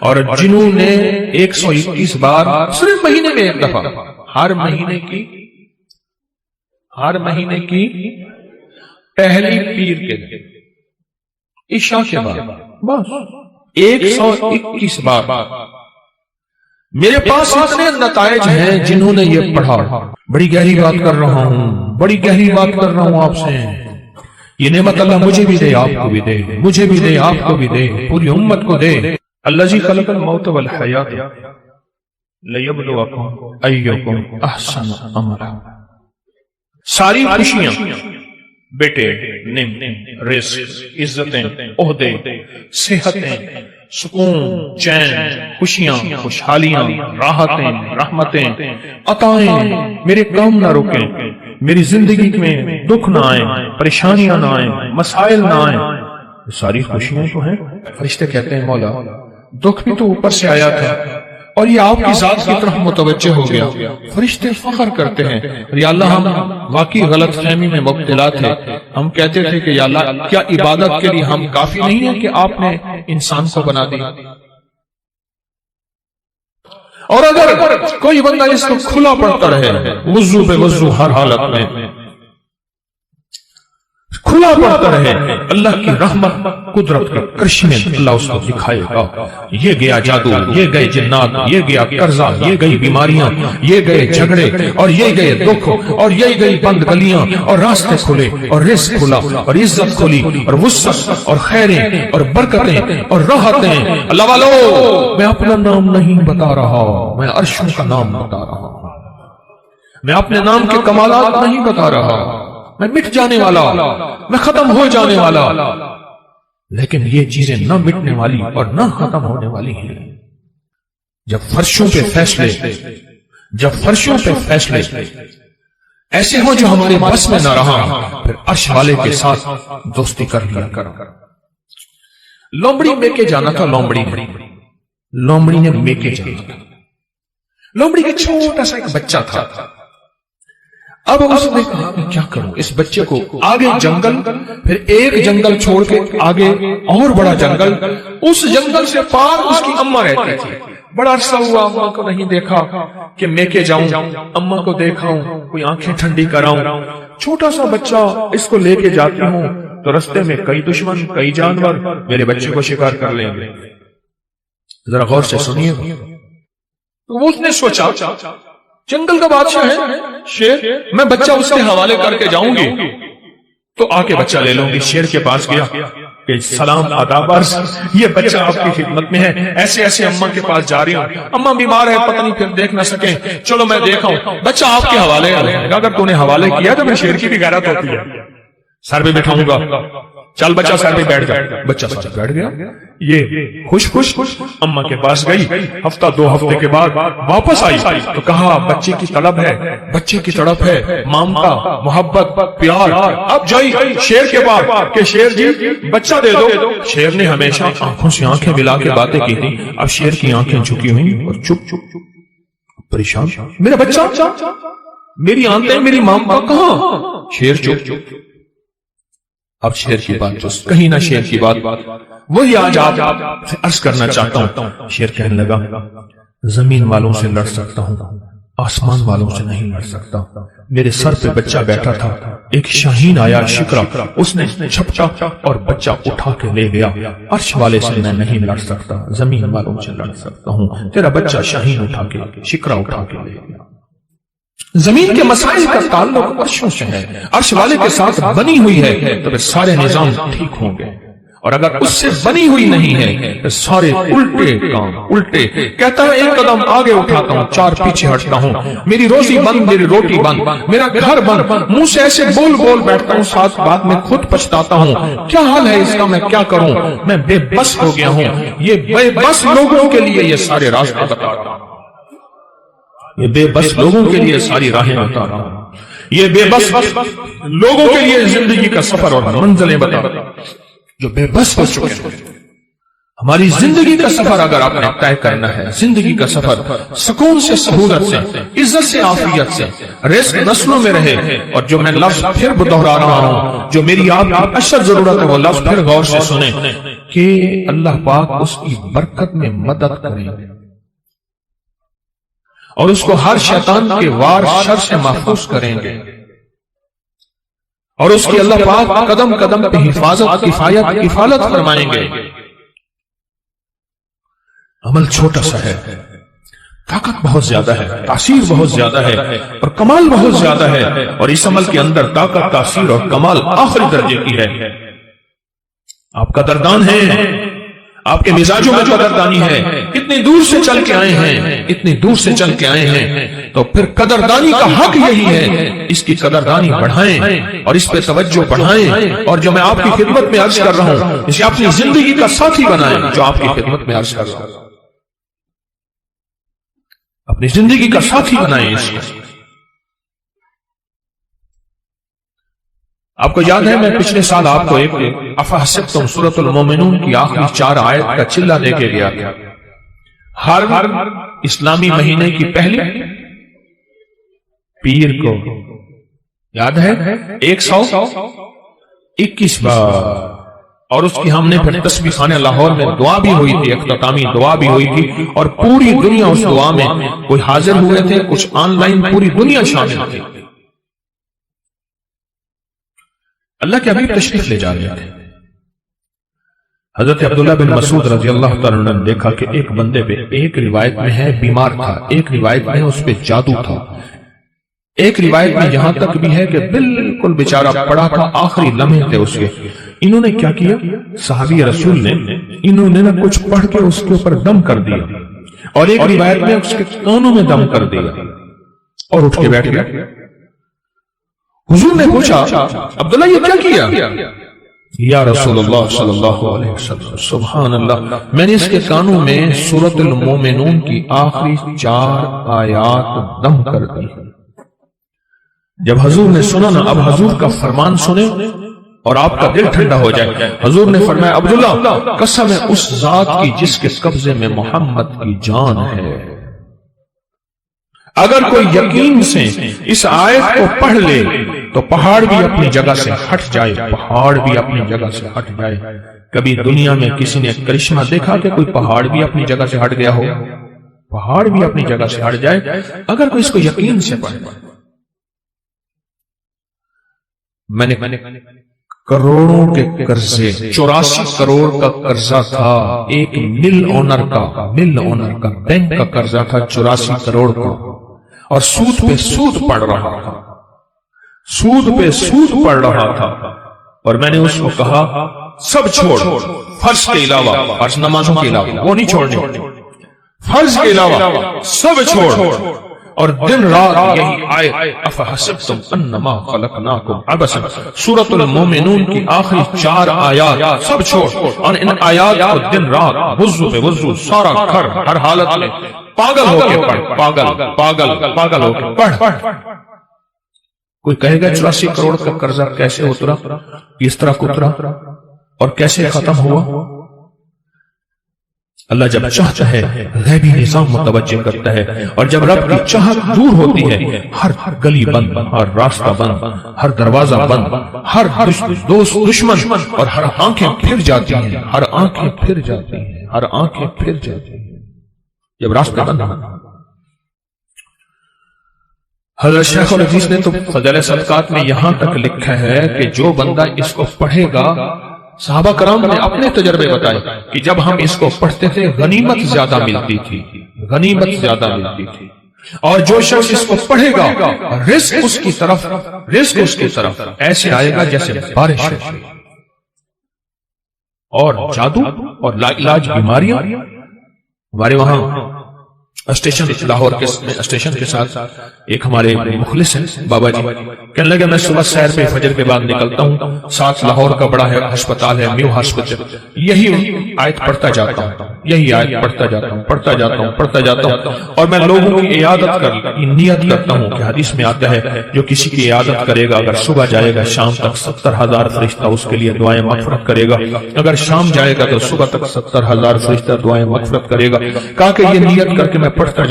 اور جنہوں نے 121 بار صرف مہینے میں ایک دفعہ، ہر مہینے کی پہلی پیر کے دن عشاء کے بعد بس 121 بار، میرے پاس اتنے نتائج ہیں جنہوں نے یہ پڑھا۔ بڑی گہری بات کر رہا ہوں آپ سے، یہ نعمت اللہ مجھے بھی دے، آپ کو بھی دے، مجھے بھی دے، آپ کو بھی دے، پوری امت کو دے۔ الذی خلق الموت والحیات لیبلوکم ایکم احسن عملا۔ ساری خوشیاں، بیٹے، نعمت، رزق، عزتیں، عہدے، صحتیں، سکون، چین، خوشیاں، خوشحالیاں، راحتیں، رحمتیں، عطائیں میرے کام نہ رکیں، میری زندگی میں دکھ نہ آئیں، پریشانیاں نہ آئیں، مسائل نہ آئیں، ساری خوشیاں تو ہیں۔ فرشتے کہتے ہیں مولا دکھ بھی تو اوپر سے آیا تھا اور یہ آپ کی ذات کی طرف متوجہ ہو گیا۔ فرشتے فخر کرتے ہیں یا اللہ ہم واقعی غلط فہمی میں مبتلا تھے، ہم کہتے تھے کہ یا اللہ کیا عبادت کے لیے ہم کافی نہیں ہیں کہ آپ نے انسان کو بنا دیا؟ اور اگر کوئی بندہ اس کو کھلا پڑتا رہے وضو بے وضو ہر حالت میں کھلا پڑتا رہے، اللہ کی رحمت قدرت کا کرشمے اللہ اس کو دکھائے گا۔ یہ گیا جادو، یہ گئے جنات، یہ گیا قرضہ، یہ گئی بیماریاں، یہ گئے جھگڑے، اور یہ گئے دکھ، اور یہ گئی بند گلیاں، اور راستے کھلے، اور رزق کھلا، اور عزت کھلی، اور وسعت، اور خیریں، اور برکتیں، اور راحتیں۔ اللہ والو میں اپنا نام نہیں بتا رہا، میں عرشوں کا نام بتا رہا ہوں، میں اپنے نام کے کمالات نہیں بتا رہا، میں مٹ جانے والا، میں ختم ہو جانے والا، لیکن یہ چیزیں نہ مٹنے والی اور نہ ختم ہونے والی ہیں۔ جب فرشوں پہ فیصلے ایسے ہوں جو ہمارے بس میں نہ رہا، پھر عرش والے کے ساتھ دوستی کر لیا کرو۔ لومڑی میکے جانا تھا، لومڑی نے میکے جانا تھا۔ لومڑی کا چھوٹا سا ایک بچہ تھا۔ اب اس نے کہا میں کیا کروں، اس بچے کو آگے جنگل، پھر ایک جنگل چھوڑ کے آگے اور بڑا جنگل، اس جنگل سے پار اس کی اماں رہتی تھی۔ بڑا عرصہ ہوا اماں کو نہیں دیکھا کہ میں کے جاؤں، اماں کو دیکھاؤں، کوئی آنکھیں ٹھنڈی کراؤں۔ چھوٹا سا بچہ اس کو لے کے جاتی ہوں تو رستے میں کئی دشمن، کئی جانور میرے بچے کو شکار کر لیں گے۔ ذرا غور سے سنیے، تو اس نے سوچا جنگل کا بادشاہ ہے شیر، میں بچہ اس کے حوالے کر کے جاؤں گی تو آ کے بچہ لے لوں گی۔ شیر کے پاس گیا کہ سلام آداب عرض، یہ بچہ آپ کی خدمت میں ہے، ایسے ایسے اماں کے پاس جا رہی ہوں، اماں بیمار ہے، پتہ نہیں پھر دیکھ نہ سکیں، چلو میں دیکھا ہوں، بچہ آپ کے حوالے ہے۔ اگر تو نے حوالے کیا تو میں شیر کی بھی غیرت ہوتی ہے، سر پہ بٹھاؤں گا، چل بچہ سر پہ بیٹھ جائے۔ بچہ سر پہ بیٹھ گیا، یہ خوش اماں کے پاس گئی۔ ہفتہ 2 ہفتے کے بعد واپس آئی تو کہا بچے کی طلب ہے، مامتا، محبت، پیار۔ اب جائی شیر کے پاس کہ شیر جی بچہ دے دو۔ شیر نے ہمیشہ آنکھوں سے آنکھیں ملا کے باتیں کی تھی، اب شیر کی آنکھیں جھکی ہوئی اور چپ پریشان، میرا بچہ، میری آنکھیں، میری مامتا کہاں؟ شیر چپ۔ اب شیر کی بات تو کہیں نہ شیر کی بات، وہی آج آپ سے عرض کرنا چاہتا ہوں۔ شیر کہنے لگا زمین والوں سے لڑ سکتا ہوں، آسمان والوں سے نہیں لڑ سکتا۔ میرے سر پہ بچہ بیٹھا تھا، ایک شاہین آیا شکرا، اس نے چھپٹا اور بچہ اٹھا کے لے گیا۔ عرش والے سے میں نہیں لڑ سکتا، زمین والوں سے لڑ سکتا ہوں۔ تیرا بچہ شاہین اٹھا کے، شکرا اٹھا کے لے گیا۔ زمین کے مسائل کا تعلق عرشوں سے ہے، عرش والے کے ساتھ بنی ہوئی ہے تو پھر سارے نظام ٹھیک ہوں گے، اور اگر اس سے بنی ہوئی نہیں ہے تو سارے الٹے کہتا ہے ایک قدم آگے اٹھاتا ہوں، 4 پیچھے ہٹتا ہوں، میری روزی بند، میری روٹی بند، میرا گھر بند، منہ سے ایسے بول بیٹھتا ہوں، ساتھ بعد میں خود پچھتاتا ہوں کیا حال ہے اس کا، میں کیا کروں، میں بے بس ہو گیا ہوں۔ یہ بے بس لوگوں کے لیے یہ سارے راستے بتاتا ہوں، یہ بے بس لوگوں کے لیے ساری راہیں بتا رہا ہوں، یہ بے بس لوگوں کے لیے زندگی کا سفر اور منزلیں بتا رہا ہوں جو بے بس ہو چکے ہیں۔ ہماری زندگی کا سفر اگر آپ نے طے کرنا ہے، زندگی کا سفر سکون سے، سہولت سے، عزت سے، عافیت سے، رزق نسلوں میں رہے، اور جو میں لفظ پھر دہرا رہا ہوں، جو میری آپ کی اشد ضرورت ہے وہ لفظ پھر غور سے سنیں، کہ اللہ پاک اس کی برکت میں مدد کریں اور اس کو ہر شیطان کے وار شر سے محفوظ کریں گے اور اس کی اللہ پاک قدم قدم پہ حفاظت کفالت فرمائیں گے۔ عمل چھوٹا سا ہے، طاقت بہت زیادہ ہے، تاثیر بہت زیادہ ہے اور کمال بہت زیادہ ہے، اور اس عمل کے اندر طاقت، تاثیر اور کمال آخری درجے کی ہے۔ آپ قدردان ہیں، آپ کے مزاجوں میں قدردانی ہے، اتنی دور سے چل کے آئے ہیں، اتنی دور سے چل کے آئے ہیں، تو پھر قدردانی کا حق یہی ہے، اس کی قدردانی بڑھائیں اور اس پہ توجہ بڑھائیں، اور جو میں آپ کی خدمت میں عرض کر رہا ہوں اسے اپنی زندگی کا ساتھی بنائیں، جو آپ کی خدمت میں عرض کر رہا ہوں اپنی زندگی کا ساتھی بنائیں اس کو۔ آپ کو یاد ہے میں پچھلے سال آپ کو ایک افحسبتم سورۃ المومنون کی آخری 4 آیت کا چلہ دے کے گیا تھا۔ ہر اسلامی مہینے کی پہلی پیر کو یاد ہے 121 بار، اور اس کی ہم نے پھر تسبیح خانہ لاہور میں دعا بھی ہوئی تھی، اختتامی دعا بھی ہوئی تھی، اور پوری دنیا اس دعا میں کوئی حاضر ہوئے تھے، کچھ آن لائن پوری دنیا شامل تھی۔ اللہ کے حبیب تشریف لے جا رہے تھے۔ حضرت عبداللہ بن مسعود رضی اللہ تعالیٰ عنہ نے دیکھا کہ ایک بندے پہ، ایک روایت میں ہے بیمار تھا، ایک روایت میں اس پہ جادو تھا، ایک روایت میں یہاں تک بھی ہے کہ بالکل بیچارہ پڑا تھا، آخری لمحے تھے اس کے۔ انہوں نے کیا کیا؟ صحابی رسول نے انہوں نے کچھ پڑھ کے اس کے اوپر دم کر دیا، اور ایک روایت میں اس کے کانوں میں دم کر دیا اور اٹھ کے بیٹھ گیا۔ حضور نے پوچھا عبداللہ یہ کیا کیا؟ یا رسول اللہ صلی اللہ علیہ وسلم سبحان اللہ، میں نے اس کے کانوں میں سورۃ المومنون کی آخری 4 آیات دم کر دی۔ جب حضور نے سنا نا، اب حضور کا فرمان سنے اور آپ کا دل ٹھنڈا ہو جائے۔ حضور نے فرمایا عبداللہ قسم ہے اس ذات کی جس کے قبضے میں محمد کی جان ہے، اگر کوئی یقین سے اس آیت کو پڑھ لے تو پہاڑ بھی اپنی جگہ سے ہٹ جائے، پہاڑ بھی اپنی جگہ سے ہٹ جائے۔ کبھی دنیا میں کسی نے کرشمہ دیکھا کہ کوئی پہاڑ بھی اپنی جگہ سے ہٹ گیا ہو؟ پہاڑ بھی اپنی جگہ سے ہٹ جائے اگر کوئی اس کو یقین سے پڑھے۔ میں نے کروڑوں کے قرضے، 84 کروڑ کا قرضہ تھا، ایک مل اونر کا بینک کا قرضہ تھا 84 کروڑ کا، اور سود پہ سود پڑ رہا تھا، سود پہ سود پڑ رہا تھا، اور میں نے اس کو کہا سب چھوڑ، فرض کے علاوہ، فرض نمازوں کے علاوہ وہ نہیں چھوڑنے، فرض کے علاوہ سب چھوڑ، اور دن رات یہی آیت افحسبتم انما خلقناکم عبثا، سورۃ المومنون کی آخری 4 آیات سب چھوڑ، اور ان آیات کو دن رات وضو پہ وضو، سارا گھر ہر حالت میں پاگل ہو کے پڑھ، پاگل ہو کے پڑھ۔ کوئی کہے گا 84 کروڑ کا قرضہ کیسے اترا، کس طرح اترا اور کیسے ختم ہوا؟ اللہ جب چاہتا ہے غیبی نظام متوجہ کرتا ہے، اور جب رب کی چاہت دور ہوتی ہے ہر گلی بند، ہر راستہ بند، ہر دروازہ بند، ہر دوست دشمن، اور ہر آنکھیں پھر جاتی ہیں، ہر آنکھیں پھر جاتی ہیں، ہر آنکھیں پھر جاتی ہیں جب راستہ بند۔ حضرت شیخ الحدیث نے تو فضائل صدقات میں یہاں تک لکھا ہے کہ جو بندہ اس کو پڑھے گا، صحابہ کرام نے اپنے تجربے بتائے کہ جب ہم اس کو پڑھتے تھے غنیمت زیادہ ملتی تھی، غنیمت زیادہ ملتی تھی، اور جو شخص اس کو پڑھے گا رزق اس کی طرف ایسے آئے گا جیسے بارش ہے، اور جادو اور لا علاج بیماریاں۔ ہمارے وہاں اسٹیشن لاہور کے اسٹیشن کے ساتھ ایک ہمارے مخلص ہیں بابا جی، کہنے لگے میں صبح سیر پہ فجر کے بعد نکلتا ہوں، ساتھ لاہور کا بڑا ہے ہسپتال ہے میو ہاسپٹل، یہی آیت پڑھتا جاتا ہوں، یہی آیت پڑھتا جاتا ہوں، اور میں لوگوں کی عیادت نیت کرتا ہوں کہ حدیث میں آتا ہے جو کسی کی عیادت کرے گا اگر صبح جائے گا شام تک 70,000 فرشتہ اس کے لیے دعائیں مغفرت کرے گا، اگر شام جائے گا تو صبح تک 70,000 فرشتہ دعائیں مغفرت کرے گا۔ کہا کہ یہ نیت کر کے میں پڑھتا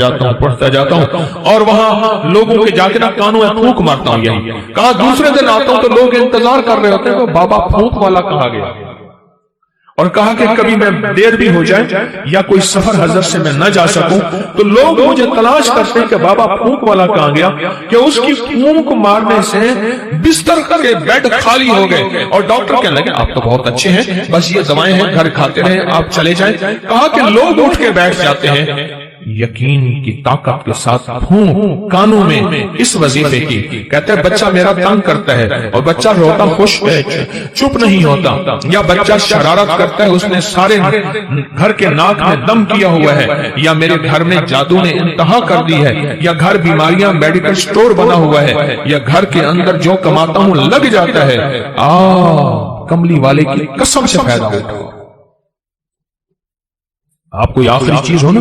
جاتا ہوں، اور وہاں لوگوں کے جا کے نا کانوں میں پھونک مارتا ہوں۔ یہی کہا دوسرے دن آتا ہوں تو لوگ انتظار کر رہے ہوتے ہیں بابا پھونک والا کہاں گیا، اور کہا کہ کبھی میں دیر بھی ہو جائے یا کوئی سفر حضرت سے میں نہ جا سکوں تو لوگ مجھے تلاش کرتے کہ بابا پھونک والا کہاں گیا، کہ اس کی پھونک مارنے سے بستر کے بیڈ خالی ہو گئے اور ڈاکٹر کہنے لگے آپ تو بہت اچھے ہیں، بس یہ دوائیں ہیں گھر کھاتے رہیں، آپ چلے جائیں۔ کہا کہ لوگ اٹھ کے بیٹھ جاتے ہیں یقین کی طاقت کے ساتھ پھونک کانوں میں اس وظیفے کی، کہتے ہیں بچہ میرا تنگ کرتا ہے اور بچہ روتا خوش ہے چپ نہیں ہوتا، یا بچہ شرارت کرتا ہے اس نے سارے گھر کے ناک میں دم کیا ہوا ہے، یا میرے گھر میں جادو نے انتہا کر دی ہے، یا گھر بیماریاں میڈیکل سٹور بنا ہوا ہے، یا گھر کے اندر جو کماتا ہوں لگ جاتا ہے، کملی والے کی قسم سے فائدہ اٹھاؤ۔ آپ کوئی آخری چیز ہو نا،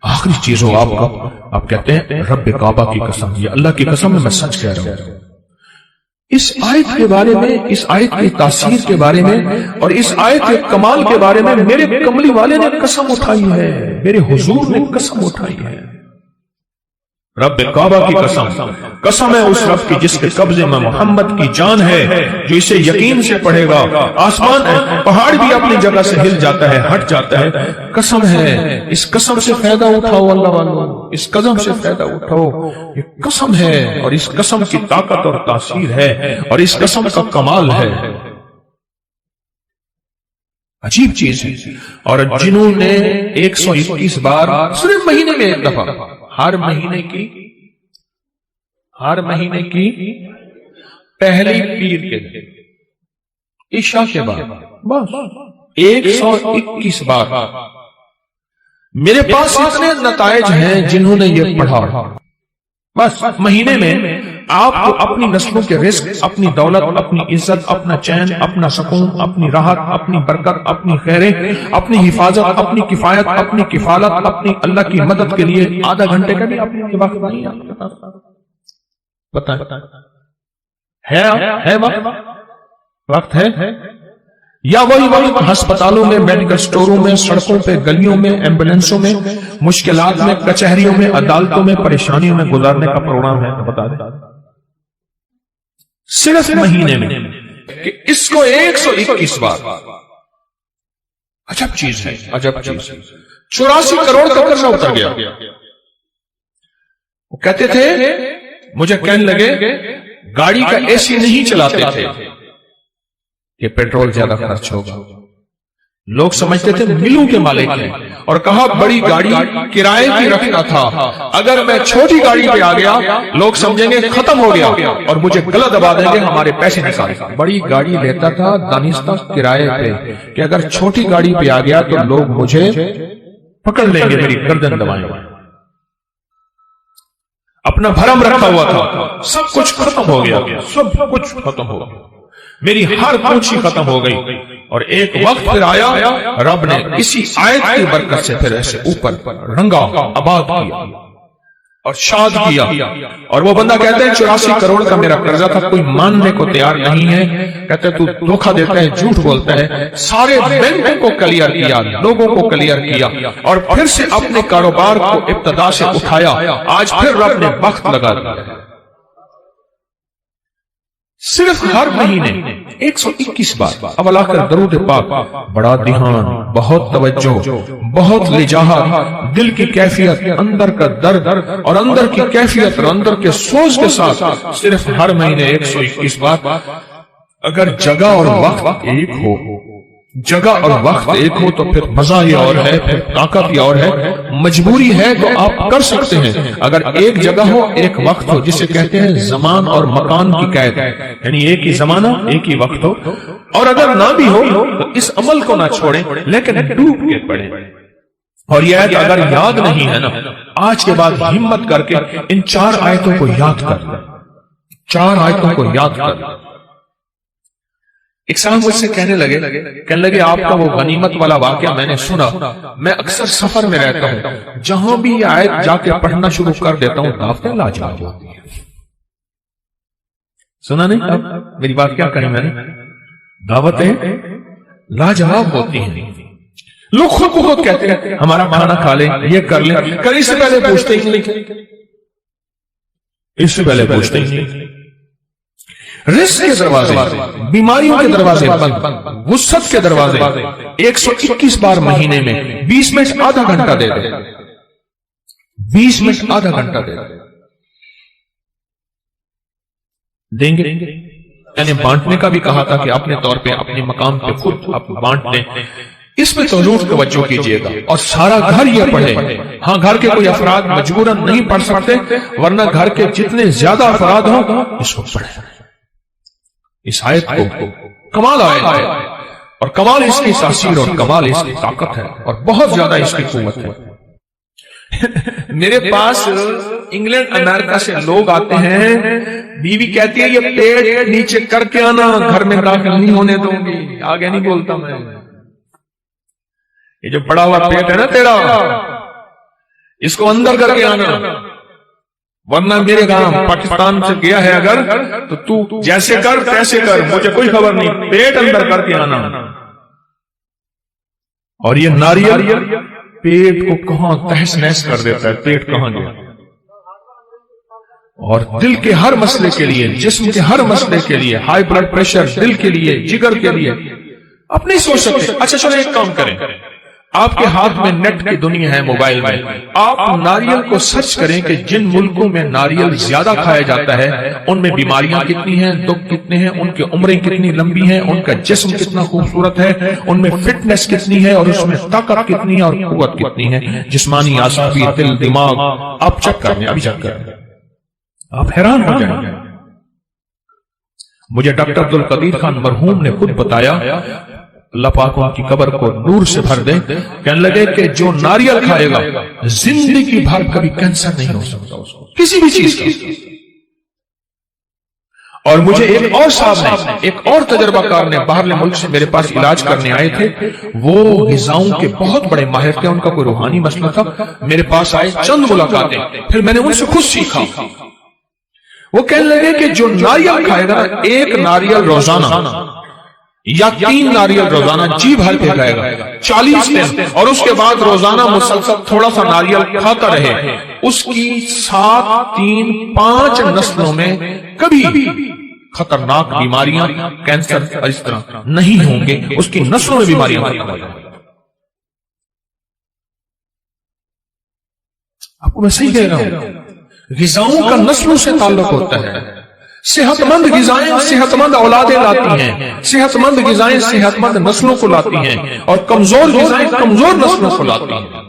آخری چیز ہو آپ کا، آپ کہتے ہیں رب کعبہ کی قسم، یہ اللہ کی قسم میں سچ کہہ رہا ہوں۔ اس آیت کے بارے میں، اس آیت کی تاثیر کے بارے میں اور اس آیت کے کمال کے بارے میں میرے کملی والے نے قسم اٹھائی ہے، میرے حضور نے قسم اٹھائی ہے۔ رب کعبہ کی قسم، قسم ہے اس رب کی جس کے قبضے میں محمد کی جان ہے، جو اسے یقین سے پڑھے گا آسمان پہاڑ بھی اپنی جگہ سے ہل جاتا ہے، ہٹ جاتا ہے۔ قسم ہے، اس قسم سے فائدہ اٹھاؤ اللہ والو، اس قسم سے فائدہ اٹھاؤ، یہ قسم ہے اور اس قسم کی طاقت اور تاثیر ہے اور اس قسم کا کمال ہے، عجیب چیز ہے۔ اور جنہوں نے 121 بار صرف مہینے میں ایک دفعہ، ہر مہینے کی پہلی پیر کے دن عشاء کے بعد بس 121 بار، میرے پاس اتنے نتائج ہیں جنہوں نے یہ پڑھا، بس مہینے میں آپ کو اپنی نسلوں کے رزق، اپنی دولت، اپنی عزت، اپنا چین، اپنا سکون، اپنی راحت، اپنی برکت، اپنی خیریں، اپنی حفاظت، اپنی کفایت، اپنی کفالت، اپنی اللہ کی مدد کے لیے آدھا گھنٹے کا بھی اپنے وقت نہیں آپ کے پاس، بتائیں ہے وقت ہے، یا وہی وقت ہسپتالوں میں، میڈیکل سٹوروں میں، سڑکوں پہ، گلیوں میں، ایمبولینسوں میں، مشکلات میں، کچہریوں میں، عدالتوں میں، پریشانیوں میں گزارنے کا پروگرام ہے؟ تو بتا دیں صرف مہینے میں کہ اس کو 121 بار، عجب چیز ہے، عجب چیز ہے۔ 84 کروڑ کا قرضہ اتر گیا۔ وہ کہتے تھے، مجھے کہنے لگے گاڑی کا اے سی نہیں چلاتے تھے کہ پیٹرول زیادہ خرچ ہوگا، لوگ سمجھتے تھے ملوں کے مالک ہیں، اور کہا بڑی گاڑی کرائے کی رکھنا تھا، اگر میں چھوٹی گاڑی پہ آ گیا لوگ سمجھیں گے ختم ہو گیا اور مجھے گلا دبا دیں گے، ہمارے پیسے نکال۔ بڑی گاڑی لیتا تھا دانستہ کرائے پہ کہ اگر چھوٹی گاڑی پہ آ گیا تو لوگ مجھے پکڑ لیں گے، میری گردن دبائیں گے۔ اپنا بھرم رکھا ہوا تھا، سب کچھ ختم ہو گیا، سب کچھ ختم ہو گیا، میری ہر پونچھی ختم ہو گئی۔ اور ایک وقت پھر آیا، رب نے اسی آیت کی برکت سے پھر ایسے اوپر رنگا، آباد کیا اور شاد کیا۔ اور وہ بندہ کہتے ہیں 84 کروڑ کا میرا قرضہ تھا، کوئی ماننے کو تیار نہیں ہے، کہتے تو دھوکہ دیتا ہے، جھوٹ بولتا ہے۔ سارے بینکوں کو کلیئر کیا، لوگوں کو کلیئر کیا، اور پھر سے اپنے کاروبار کو ابتدا سے اٹھایا۔ آج پھر رب نے وقت لگا دیا، صرف ہر مہینے 121 بار اولا کر درود پاک، بڑا دھیان، بہت توجہ، بہت لجاہت، دل کی کیفیت، اندر کا درد اور اندر کی کیفیت اور اندر کے سوز کے ساتھ صرف ہر مہینے 121 بار۔ اگر جگہ اور وقت ایک ہو، جگہ اور وقت ایک ہو تو پھر مزہ ہی اور ہے، پھر طاقت ہی اور ہے۔ مجبوری ہے تو آپ کر سکتے ہیں، اگر ایک جگہ ہو، ایک وقت ہو، جسے کہتے ہیں زمان اور مکان کی قید، یعنی ایک ہی زمانہ، ایک ہی وقت ہو، اور اگر نہ بھی ہو تو اس عمل کو نہ چھوڑیں لیکن ڈوب کے پڑھیں۔ اور یہ آیت اگر یاد نہیں ہے نا، آج کے بعد ہمت کر کے ان 4 آیتوں کو یاد کر لیں، 4 آیتوں کو یاد کر لیں۔ ایک صاحب مجھ سے کہنے لگے آپ کا وہ غنیمت والا واقعہ میں نے سنا، میں اکثر سفر میں رہتا ہوں، جہاں بھی یہ آیت جا کے پڑھنا شروع کر دیتا ہوں، دعوتیں لاجواب ہوتی ہیں۔ سنا نہیں اب میری بات کیا کہیں میں نے؟ دعوتیں لاجواب ہوتی ہیں۔ لوگ خود کو خود کہتے ہیں ہمارا کھانا کھا لیں، یہ کر لیں، اس سے پہلے پوچھتے ہی نہیں، اس سے پہلے پوچھتے ہی نہیں۔ رزق کے دروازے، بیماریوں کے دروازے بند، وسعت کے دروازے 121 بار مہینے میں 20 منٹ آدھا گھنٹہ دے دے، 20 منٹ آدھا گھنٹہ دے دیں گے۔ یعنی بانٹنے کا بھی کہا تھا کہ اپنے طور پہ اپنے مقام پہ خود آپ بانٹ دیں، اس پہ ضرور توجہ کیجیے گا، اور سارا گھر یہ پڑھے۔ ہاں گھر کے کوئی افراد مجبوراً نہیں پڑھ سکتے، ورنہ گھر کے جتنے زیادہ افراد ہوں اس کو پڑھیں، اس آیت کو۔ کمال آیت ہے، اور کمال اس کی تاثیر اور کمال اس کی طاقت ہے، اور بہت زیادہ اس کی قوت ہے۔ میرے پاس انگلینڈ امریکہ سے لوگ آتے ہیں، بیوی کہتی ہے یہ پیٹ نیچے کر کے آنا، گھر میں داخل نہیں ہونے دوں گی۔ آگے نہیں بولتا میں، یہ جو بڑا ہوا پیٹ ہے نا تیرا، اس کو اندر کر کے آنا، ورنہ میرے گاؤں پاکستان سے گیا ہے اگر تو تو جیسے کر تیسے کر، مجھے کوئی خبر نہیں، پیٹ اندر کر کے آنا۔ اور یہ ناریل پیٹ کو کہاں تہس نہس کر دیتا ہے، پیٹ کہاں گیا۔ اور دل کے ہر مسئلے کے لیے، جسم کے ہر مسئلے کے لیے، ہائی بلڈ پریشر، دل کے لیے، جگر کے لیے، آپ نہیں سوچ سکتے۔ اچھا چلو ایک کام کریں، آپ کے ہاتھ میں نیٹ کی دنیا ہے، موبائل میں، آپ ناریل کو سرچ کریں کہ جن ملکوں میں ناریل زیادہ کھایا جاتا ہے ان میں بیماریاں کتنی ہیں، دکھ کتنے ہیں، ان کی عمریں کتنی لمبی ہیں، ان کا جسم کتنا خوبصورت ہے، ان میں فٹنس کتنی ہے، اور اس میں طاقت کتنی ہے اور قوت کتنی ہے، جسمانی اعصابی، دل، دماغ۔ آپ چیک کریں، ابھی چیک کریں، آپ حیران ہو جائیں گے۔ مجھے ڈاکٹر عبدالقدیر خان مرحوم نے خود بتایا، اللہ پاک ان کی قبر کو نور سے بھر دے، کہنے لگے کہ جو ناریل کھائے گا زندگی بھر کبھی کینسر نہیں ہو سکتا اس کو، کسی بھی چیز کا۔ اور مجھے ایک اور صاحب نے، ایک اور تجربہ کار نے باہرلے ملک سے میرے پاس علاج کرنے آئے تھے، وہ غذاؤں کے بہت بڑے ماہر تھے، ان کا کوئی روحانی مسئلہ تھا، میرے پاس آئے، چند ملاقاتیں، پھر میں نے ان سے خود سیکھا۔ وہ کہنے لگے کہ جو ناریل کھائے گا، ایک ناریل روزانہ یا 3 ناریل روزانہ جی بھر کے کھائے گا 40 دن، اور اس کے بعد روزانہ مسلسل تھوڑا سا ناریل کھاتا رہے، اس کی 7، 3، 5 نسلوں میں کبھی خطرناک بیماریاں، کینسر اس طرح نہیں ہوں گے، اس کی نسلوں میں بیماریاں ختم ہو جائیں گی۔ آپ کو میں صحیح کہہ رہا ہوں، غذاؤں کا نسلوں سے تعلق ہوتا ہے۔ صحت مند غذائیں صحت مند اولادیں لاتی ہیں، صحت مند غذائیں صحت مند نسلوں کو لاتی ہیں، اور کمزور غذائیں کمزور نسلوں کو لاتی ہیں۔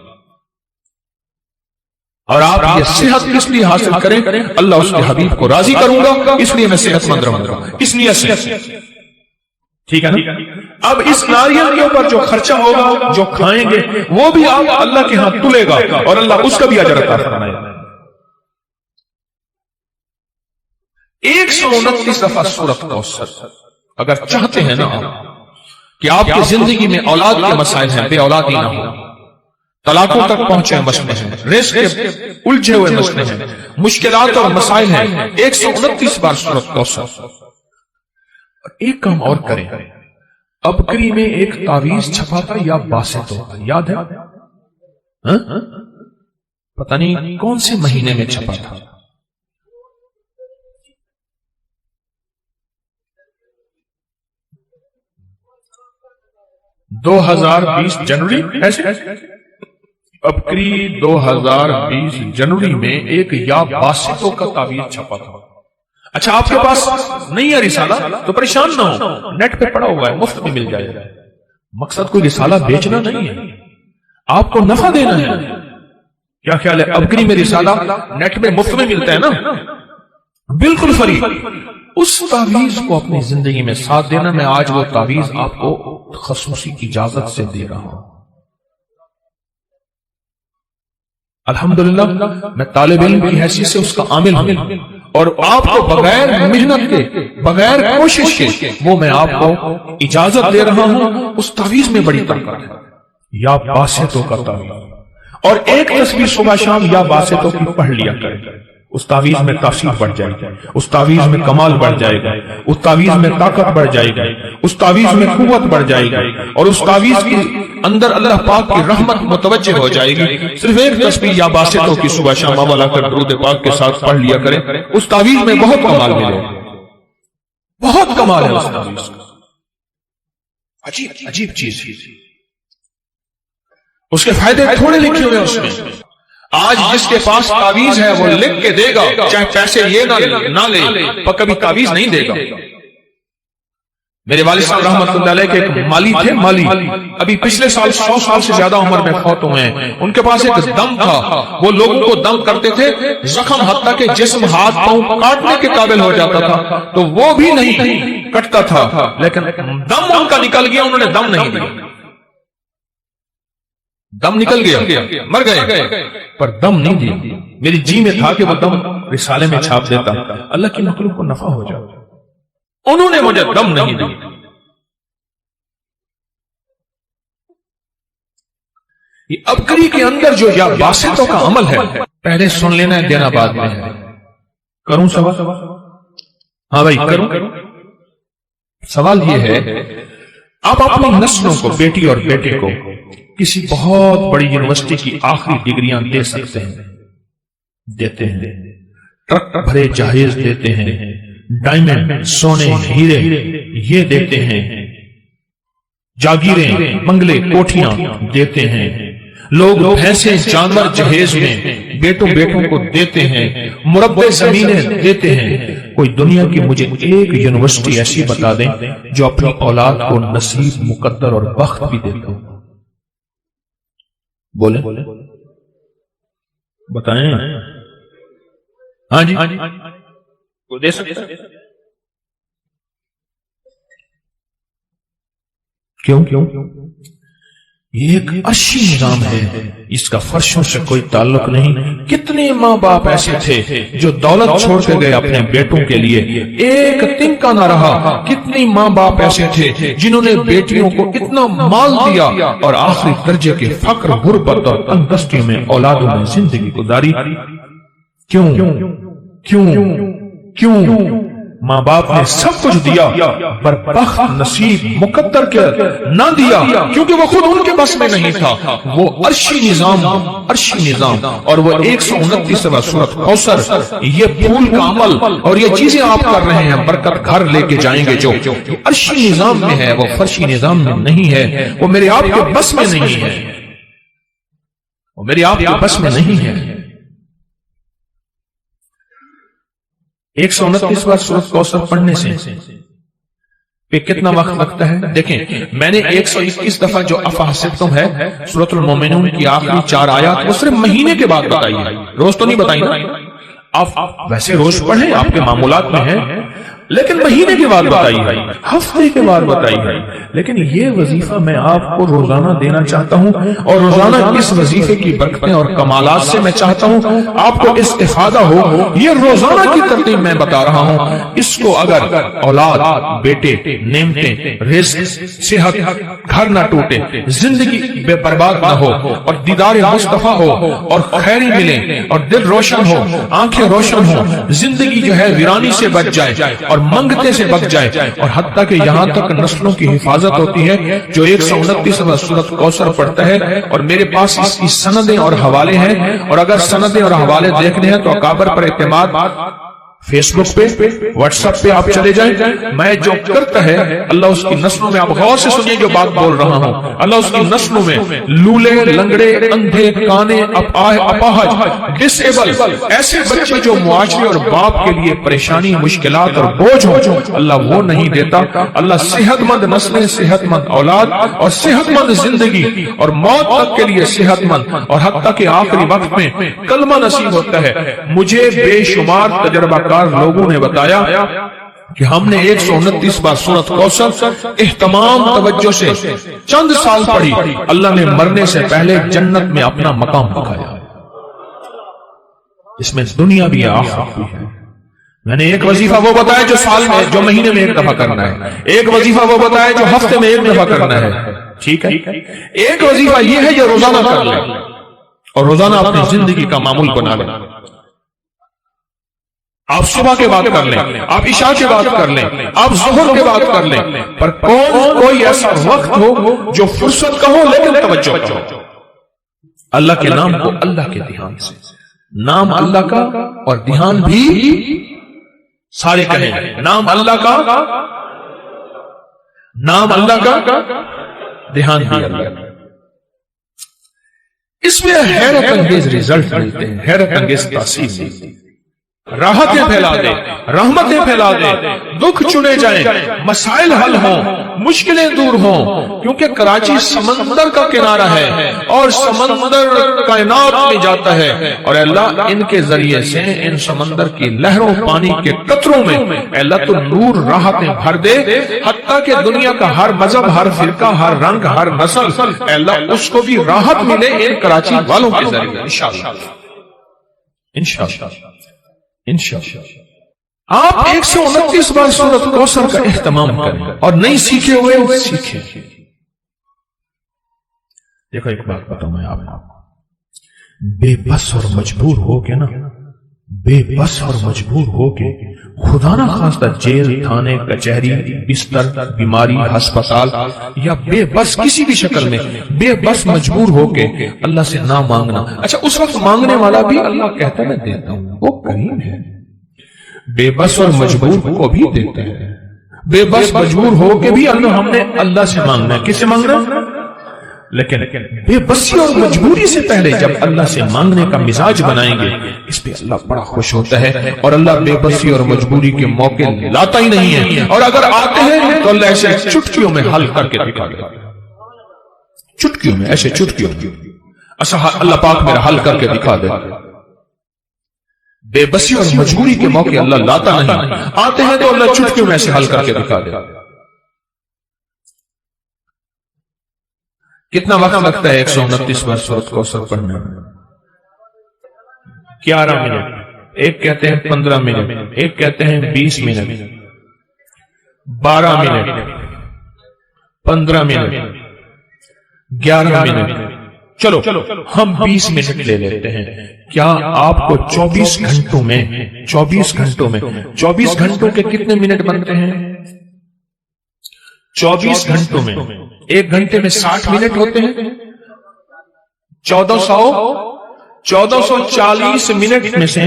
اور آپ یہ صحت کس لیے حاصل کریں؟ اللہ اس کے حبیب کو راضی کروں گا، اس لیے میں صحت مند رہوں گا، اس نیت سے۔ ٹھیک ہے نا؟ اب اس ناریل کے اوپر جو خرچہ ہوگا، جو کھائیں گے، وہ بھی آپ اللہ کے ہاں تلے گا، اور اللہ اس کا بھی اجر عطا فرمائے گا۔ 129 دفعہ سورۃ کوثر۔ اگر چاہتے ہیں نا کہ آپ کی زندگی میں اولاد کے مسائل ہیں، بے اولادی نہ ہو، طلاقوں تک پہنچے مسئلے ہیں، رزق کے الجھے ہوئے مسئلے ہیں، مشکلات اور مسائل ہیں، 129 بار سورۃ کوثر۔ ایک کام اور کریں، ابکری میں ایک تعویذ چھپا تھا یا باسط ہوتا، یاد ہے؟ پتہ نہیں کون سے مہینے میں چھپا تھا، 2020 جنوری، ایسے ابکری 2020 جنوری میں ایک یا باسطوں کا تعویذ چھپا تھا۔ اچھا آپ کے پاس نہیں ہے رسالہ تو پریشان نہ ہو، نیٹ پہ پڑا ہوا ہے، مفت میں مل جائے گا۔ مقصد کوئی رسالہ بیچنا نہیں ہے، آپ کو نفع دینا ہے۔ کیا خیال ہے؟ ابکری میں رسالہ نیٹ میں مفت میں ملتا ہے نا، بالکل فری۔ اس تعویذ کو اپنی زندگی میں ساتھ دینا۔ میں آج وہ تعویذ آپ کو خصوصی اجازت سے دے رہا ہوں۔ الحمدللہ میں طالب علم کی حیثیت سے اس کا عامل ہوں، اور آپ کو بغیر محنت کے، بغیر کوشش کے، وہ میں آپ کو اجازت دے رہا ہوں۔ اس تعویذ میں بڑی طاقت ہے، یا باسطوں کا تعویذ۔ اور ایک تصویر صبح شام یا باسطوں کی پڑھ لیا کریں، اس تعویذ میں تاثیر بڑھ جائے گی، اس تعویذ میں کمال بڑھ جائے گا، اس تعویذ میں طاقت بڑھ جائے گی، اس تعویذ میں قوت بڑھ جائے گی، اور اس تعویذ کے اندر اللہ پاک کی رحمت متوجہ ہو جائے گی۔ صرف ایک تصویر یا باسطوں کی صبح شام مولا کر درود پاک کے ساتھ پڑھ لیا کریں، اس تعویذ میں بہت کمال ملے گا۔ بہت کمال ہے اس تعویذ کا، عجیب عجیب چیز ہے، اس کے فائدے تھوڑے لکھے ہوئے اس میں۔ آج جس کے پاس تعویذ ہے وہ لکھ کے دے گا، چاہے پیسے یہ نہ لے، پر کبھی تعویذ نہیں دے گا۔ میرے والد صاحب رحمۃ اللہ علیہ کے ایک مالی تھے، مالی ابھی پچھلے سال 100 سال سے زیادہ عمر میں فوت ہوئے ہیں۔ ان کے پاس ایک دم تھا، وہ لوگوں کو دم کرتے تھے، زخم حتیٰ کہ جسم ہاتھ پاؤں کاٹنے کے قابل ہو جاتا تھا تو وہ بھی نہیں کٹتا تھا، لیکن دم ان کا نکل گیا، انہوں نے دم نہیں دیا، دم نکل گیا، مر گئے پر دم نہیں دیا۔ میری جی میں تھا کہ وہ دم رسالے میں چھاپ دیتا، اللہ کی مخلوق کو نفع ہو جاتا، انہوں نے مجھے دم نہیں دی۔ یہ ابکری کے اندر جو یا باسطوں کا عمل ہے، پہلے سن لینا ہے، دینا بعد میں ہے۔ کروں سوال؟ ہاں بھائی کروں۔ سوال یہ ہے، آپ اپنی نسلوں کو، بیٹی اور بیٹے کو کسی بہت بڑی یونیورسٹی کی آخری ڈگریاں دے سکتے ہیں، دیتے ہیں، ٹرک بھرے جہیز دیتے ہیں، ڈائمنڈ، سونے، ہیرے یہ دیتے ہیں، جاگیریں، بنگلے، کوٹھیاں دیتے ہیں، لوگ بھینسیں، جانور جہیز میں بیٹوں کو دیتے ہیں، مربع زمینیں دیتے ہیں۔ کوئی دنیا کی مجھے ایک یونیورسٹی ایسی بتا دیں جو اپنی اولاد کو نصیب، مقدر اور بخت بھی دیتا ہوں، بولیں بتائیں۔ ہاں جی کو دے سکتے ہیں؟ کیوں؟ یہ ایک عرشی نظام ہے، اس کا فرشوں سے کوئی تعلق نہیں۔ کتنے ماں باپ ایسے تھے جو دولت چھوڑ کے گئے اپنے بیٹوں کے لیے، ایک تنکا نہ رہا۔ کتنی ماں باپ ایسے تھے جنہوں نے بیٹیوں کو اتنا مال دیا اور آخری درجے کے فقر، غربت اور تنگدستیوں میں اولادوں میں زندگی گزاری۔ کیوں؟ ماں باپ نے سب کچھ دیا پر بخت، نصیب، مقدر کے نہ دیا، کیونکہ وہ خود ان کے بس میں نہیں تھا۔ وہ عرشی نظام اور وہ 129واں سورۃ کوثر، یہ پھول کا عمل اور یہ چیزیں آپ کر رہے ہیں، برکت گھر لے کے جائیں گے، جو عرشی نظام میں ہے وہ فرشی نظام میں نہیں ہے، وہ میرے آپ کے بس میں نہیں ہے، وہ میرے آپ کے بس میں نہیں ہے۔ 129واں سورۃ کوثر پڑھنے سے پہ کتنا وقت لگتا ہے؟ دیکھیں، میں نے 121 دفعہ جو افحسبتم ہے سورۃ المومنون کی آخری 4 آیات وہ صرف مہینے کے بعد بتائی ہے، روز تو نہیں بتائی نا۔ آپ ویسے روز پڑھیں، آپ کے معمولات میں ہے، لیکن مہینے کے بعد بتائی ہے، ہفتے کے بعد بتائی ہے۔ لیکن یہ وظیفہ میں آپ کو روزانہ دینا چاہتا ہوں، اور روزانہ اس وظیفے کی برکتیں اور کمالات سے میں چاہتا ہوں آپ کو استفادہ ہو۔ یہ روزانہ کی ترتیب میں بتا رہا ہوں، اس کو اگر اولاد، بیٹے، نعمتیں، رزق، صحت، گھر نہ ٹوٹے، زندگی بے برباد نہ ہو، اور دیدار مصطفیٰ ہو، اور خیری ملے، اور دل روشن ہو، آنکھیں روشن ہو، زندگی جو ہے ویرانی سے بچ جائے اور منگتے سے بچ جائے، اور حتیٰ کہ یہاں تک نسلوں کی حفاظت ہوتی ہے۔ جو 129واں سورۃ کوثر پڑھتا ہے، اور میرے پاس اس کی سندیں اور حوالے ہیں، اور اگر سندیں اور حوالے دیکھنے ہیں تو اکابر پر اعتماد فیس بک پہ، واٹس ایپ پہ آپ چلے جائیں۔ میں جو کرتا ہے اللہ اس کی نسلوں میں، آپ غور سے سنیے جو بات بول رہا ہوں، اللہ اس کی نسلوں میں لولے، لنگڑے، اندھے، کانے، اپاہج، ڈس ایبل، ایسے بچے جو معاشرے اور باپ کے لیے پریشانی، مشکلات اور بوجھ ہو، اللہ وہ نہیں دیتا۔ اللہ صحت مند نسلیں، صحت مند اولاد اور صحت مند زندگی اور موت تک کے لیے صحت مند، اور حتیٰ کہ آخری وقت میں کلمہ نصیب ہوتا ہے۔ مجھے بے شمار تجربہ لوگوں نے بتایا کہ ہم نے 129واں سورۃ کوثر اہتمام توجہ سے چند سال پڑھی، اللہ نے مرنے سے پہلے جنت میں اپنا مقام دکھایا۔ اس میں دنیا بھی ہے، آخرت بھی ہے۔ میں نے ایک وظیفہ وہ بتایا جو سال میں، جو مہینے میں ایک دفعہ کرنا ہے، ایک وظیفہ وہ بتایا جو ہفتے میں ایک دفعہ کرنا ہے، ٹھیک ہے؟ ایک وظیفہ یہ ہے جو روزانہ کر لیں اور روزانہ اپنی زندگی کا معمول بنا لیں۔ آپ صبح کے بعد کر لیں، آپ عشاء کے بعد کر لیں، آپ ظہر کے بعد کر لیں، پر کوئی ایسا وقت ہو جو فرصت کا ہو لیکن توجہ کا ہو۔ اللہ کے نام کو اللہ کے دھیان سے، نام اللہ کا اور دھیان بھی سارے کہیں نام اللہ کا، نام اللہ کا، دھیان دیا اللہ۔ اس میں حیرت انگیز ریزلٹ ملتے ہیں، حیرت انگیز تاثیر ملتی ہے۔ راحتیں پھیلا دے، رحمتیں پھیلا دے، دکھ چنے جائیں، مسائل حل ہوں، مشکلیں دور ہوں، کیونکہ کراچی سمندر کا کنارہ ہے اور سمندر کائنات میں جاتا ہے، اور اللہ ان کے ذریعے سے ان سمندر کی لہروں پانی کے قطروں میں اللہ تو نور راحتیں بھر دے، حتیٰ کہ دنیا کا ہر مذہب، ہر فرقہ، ہر رنگ، ہر نسل، اللہ اس کو بھی راحت ملے ان کراچی والوں کے ذریعے انشاءاللہ، انشاءاللہ، انشاءاللہ۔ آپ 129 بار سورۃ کوثر کا اہتمام کریں اور نہیں سیکھے ہوئے سیکھیں۔ دیکھو ایک بات بتاؤں میں آپ کو، بے بس اور مجبور ہو کے نا، بے بس اور مجبور ہو کے خدا نہ خواستہ جیل، تھانے، کچہری، بستر، بیماری، ہسپتال، یا بے بس کسی بھی شکل میں بے بس مجبور ہو کے اللہ سے نہ مانگنا۔ اچھا اس وقت مانگنے والا بھی اللہ کہتا ہے میں دیتا ہوں، وہ کریم ہے۔ بے بس اور مجبور کو بھی دیتا ہے، بے بس مجبور ہو کے بھی ہم نے اللہ سے مانگنا ہے۔ کس سے مانگنا ہے؟ لیکن بے بسی اور مجبوری سے پہلے جب اللہ سے مانگنے کا مزاج بنائیں گے، اس پہ اللہ بڑا خوش ہوتا ہے، اور اللہ بے بسی اور مجبوری کے موقع لاتا ہی نہیں ہے، اور اگر آتے ہیں تو اللہ ایسے چٹکیوں میں حل کر کے دکھا دے، چٹکیوں میں، ایسے چٹکیوں میں ایسا اللہ پاک میرا حل کر کے دکھا دے۔ بے بسی اور مجبوری کے موقع اللہ لاتا نہیں، آتے ہیں تو اللہ چٹکیوں میں ایسے حل کر کے دکھا دے۔ کتنا وقت لگتا ہے 129 بار سورۃ کوثر پڑھنے میں؟ 11 منٹ، ایک کہتے ہیں 15 منٹ، ایک کہتے ہیں 20 منٹ، 12 منٹ، 15 منٹ، 11 منٹ، چلو ہم 20 منٹ لے لیتے ہیں۔ کیا آپ کو 24 گھنٹوں میں 24 گھنٹوں کے کتنے منٹ بنتے ہیں؟ 24 گھنٹوں میں ایک گھنٹے میں 60 منٹ ہوتے ہیں، 1440 منٹ میں سے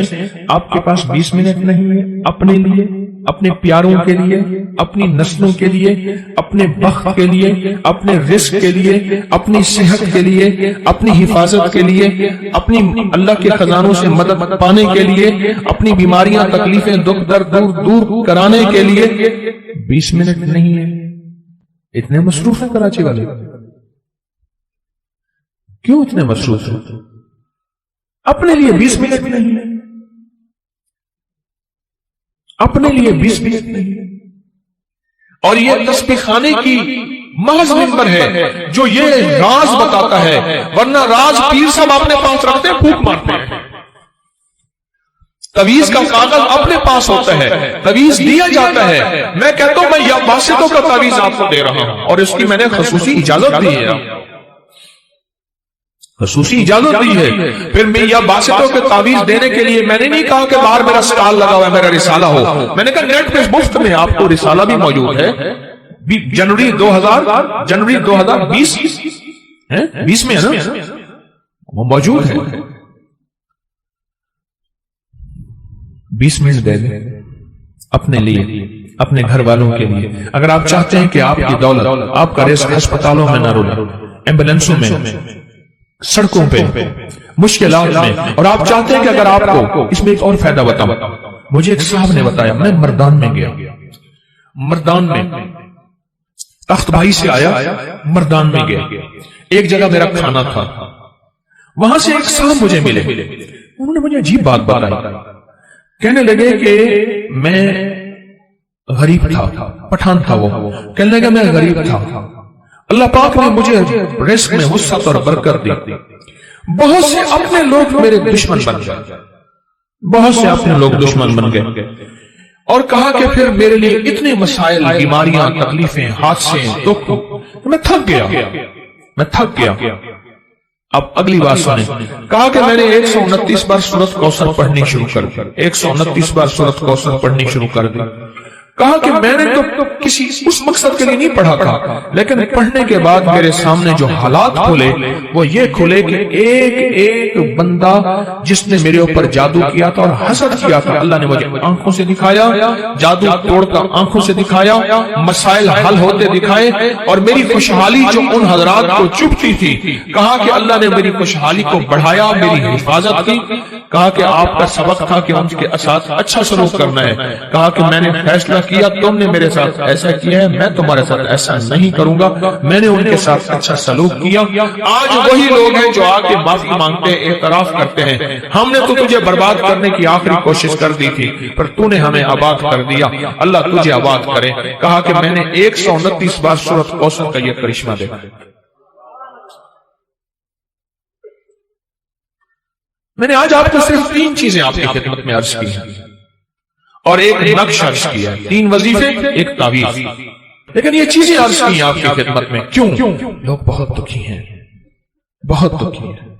آپ کے پاس 20 منٹ نہیں ہے اپنے لیے، اپنے پیاروں کے لیے، اپنی نسلوں کے لیے، اپنے بخت کے لیے، اپنے رزق کے لیے، اپنی صحت کے لیے، اپنی حفاظت کے لیے، اپنی اللہ کے خزانوں سے مدد پانے کے لیے، اپنی بیماریاں، تکلیفیں، دکھ درد دور کرانے کے لیے 20 منٹ نہیں ہے۔ اتنے مصروف ہیں کراچی والے، کیوں اتنے مصروف ہیں؟ اپنے لیے 20 منٹ نہیں ہے، اپنے لیے 20 منٹ نہیں ہے۔ اور یہ تسبیح خانے کی محض ممبر ہے جو یہ راز بتاتا ہے، ورنہ راز پیر صاحب اپنے پاس رکھتے ہیں، پھونک مارتے ہیں۔ تویز کا کاغذ اپنے پاس ہوتا ہے، تویز دیا جاتا ہے، میں کہتا ہوں میں یا واسطوں کا تویز آپ کو دے رہا ہوں، اور اس کی میں نے خصوصی اجازت دی ہے، خصوصی اجازت دی ہے۔ پھر میں یا واسطوں کے تعویذ دینے کے لیے میں نے نہیں کہا کہ باہر میرا سٹال لگا ہوا ہے، میرا رسالہ ہو، میں نے کہا نیٹ پہ مفت میں آپ کو رسالہ بھی موجود ہے۔ جنوری 2020 20 میں ہے نا، وہ موجود ہے۔ 20 منٹ دے دیں اپنے لیے، اپنے گھر والوں کے لیے۔ اگر آپ چاہتے ہیں کہ آپ کی دولت، آپ کا رزق ہسپتالوں میں نہ رولے، ایمبولینسوں میں، سڑکوں پہ، مشکلات میں، اور آپ چاہتے ہیں کہ اگر آپ کو اس میں ایک اور فائدہ بتاؤں، مجھے ایک صاحب نے بتایا، میں مردان میں گیا، مردان میں تخت بھائی سے آیا، مردان میں گیا، ایک جگہ میرا کھانا تھا، وہاں سے ایک صاحب مجھے ملے، انہوں نے مجھے عجیب بات بتائی، کہنے لگے کہ میں غریب تھا، پٹھان تھا، وہ کہنے لگا میں غریب تھا، اللہ پاک نے مجھے رزق میں وسعت اور برکت دی، بہت سے اپنے لوگ میرے دشمن بن گئے، بہت سے اپنے لوگ دشمن بن گئے، اور کہا کہ پھر میرے لیے اتنے مسائل، بیماریاں، تکلیفیں، حادثے، دکھ، میں تھک گیا۔ اب اگلی بات سنیں، کہا کہ میں نے 129 بار سورۃ کوثر پڑھنی شروع کر دی، 129 بار سورۃ کوثر پڑھنی شروع کر دی، کہا کہ میں نے تو کسی اس مقصد کے لیے نہیں پڑھا تھا، لیکن پڑھنے کے بعد میرے سامنے جو حالات کھلے وہ یہ کھلے کہ ایک ایک بندہ جس نے میرے اوپر جادو کیا تھا اور حسد کیا تھا، اللہ نے مجھے آنکھوں سے دکھایا، جادو توڑ کر آنکھوں سے دکھایا، مسائل حل ہوتے دکھائے، اور میری خوشحالی جو ان حضرات کو چبھتی تھی، کہا کہ اللہ نے میری خوشحالی کو بڑھایا، میری حفاظت کی۔ کہا کہ آپ کا سبق تھا کہ ان کے ساتھ اچھا سلوک کرنا ہے۔ کہا کہ میں نے فیصلہ کیا تم نے میرے ساتھ ایسا کیا ہے، میں تمہارے ساتھ ایسا نہیں کروں گا، میں نے ان کے ساتھ اچھا سلوک کیا۔ آج وہی لوگ ہیں جو آگے معافی مانگتے ہیں، اعتراف کرتے ہیں ہم نے تو تجھے برباد کرنے کی آخری کوشش کر دی تھی پر تو نے ہمیں آباد کر دیا، اللہ تجھے آباد کرے۔ کہا کہ میں نے 129 بار سورۃ کوثر کا یہ کرشمہ دیکھا۔ میں نے آج آپ کو صرف 3 چیزیں آپ کی خدمت میں عرض کی ہیں اور ایک نقش عرض کیا ہے، 3 وظیفے، ایک تعویذ، لیکن یہ چیزیں عرض کی ہیں آپ کی خدمت میں۔ کیوں؟ لوگ بہت دکھی ہیں، بہت دکھی ہیں۔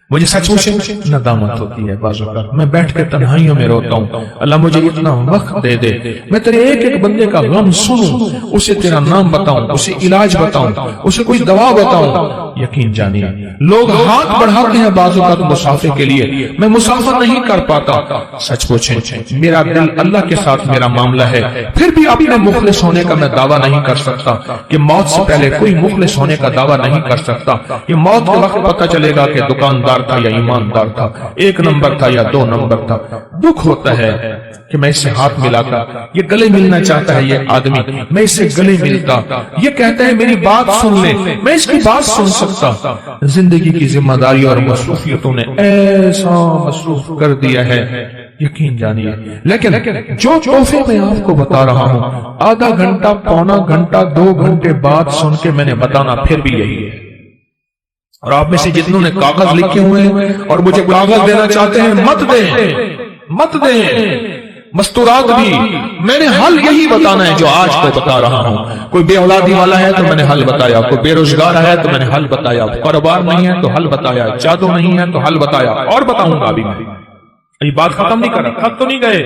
مجھے سچ پوچھیں ندامت ہوتی ہے بعض اوقات، میں بیٹھ کے تنہائیوں میں روتا ہوں، اللہ مجھے اتنا وقت دے دے میں تیرے ایک ایک بندے کا غم سنوں، اسے تیرا نام بتاؤں، اسے علاج بتاؤں، اسے کوئی دوا بتاؤں۔ یقین جانیے لوگ ہاتھ بڑھاتے ہیں بعض اوقات مسافر کے لیے، میں مسافر نہیں کر پاتا۔ سچ پوچھیں میرا دل اللہ کے ساتھ میرا معاملہ ہے، پھر بھی اپنے مخلص ہونے کا میں دعویٰ نہیں کر سکتا کہ موت سے پہلے کوئی مخلص ہونے کا دعویٰ نہیں کر سکتا۔ یہ موت کے وقت پتہ چلے گا کہ دکاندار تھا یا ایماندار تھا، 1 نمبر تھا یا 2 نمبر تھا۔ دکھ ہوتا ہے کہ میں اس سے ہاتھ ملاتا، یہ گلے ملنا چاہتا ہے یہ آدمی، میں اس سے گلے ملتا، یہ کہتا ہے میری بات سن لے، میں اس کی بات سن سکتا۔ زندگی کی ذمہ داری اور مصروفیتوں نے ایسا مصروف کر دیا ہے، یقین جانیے۔ لیکن جو تحفے میں آپ کو بتا رہا ہوں، آدھا گھنٹہ، پونا گھنٹہ، 2 گھنٹے بعد سن کے میں نے بتانا پھر بھی یہی ہے۔ اور آپ میں سے جتنوں نے کاغذ لکھے ہوئے ہیں اور مجھے کاغذ دینا چاہتے ہیں، مت دیں، مت دیں، مستورات بھی، میں نے حل یہی بتانا ہے جو آج کو بتا رہا ہوں۔ کوئی بے اولادی والا ہے تو میں نے حل بتایا، کوئی بے روزگار ہے تو میں نے حل بتایا، کاروبار نہیں ہے تو حل بتایا، جادو نہیں ہے تو حل بتایا، اور بتاؤں گا ابھی میں۔ یہ بات ختم نہیں کر رہا، تھک تو نہیں گئے،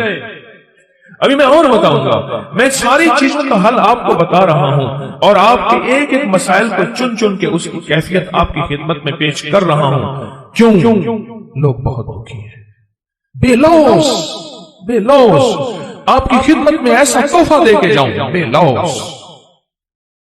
ابھی میں اور بتاؤں گا۔ میں ساری چیزوں کا حل آپ کو بتا رہا ہوں اور آپ کے ایک ایک مسائل کو چن چن کے اس کی کیفیت آپ کی خدمت میں پیش کر رہا ہوں۔ کیوں؟ لوگ بہت دکھی ہیں، بے لوث، بے لوث۔ آپ کی خدمت میں ایسا تحفہ دے کے جاؤں، بے لوث۔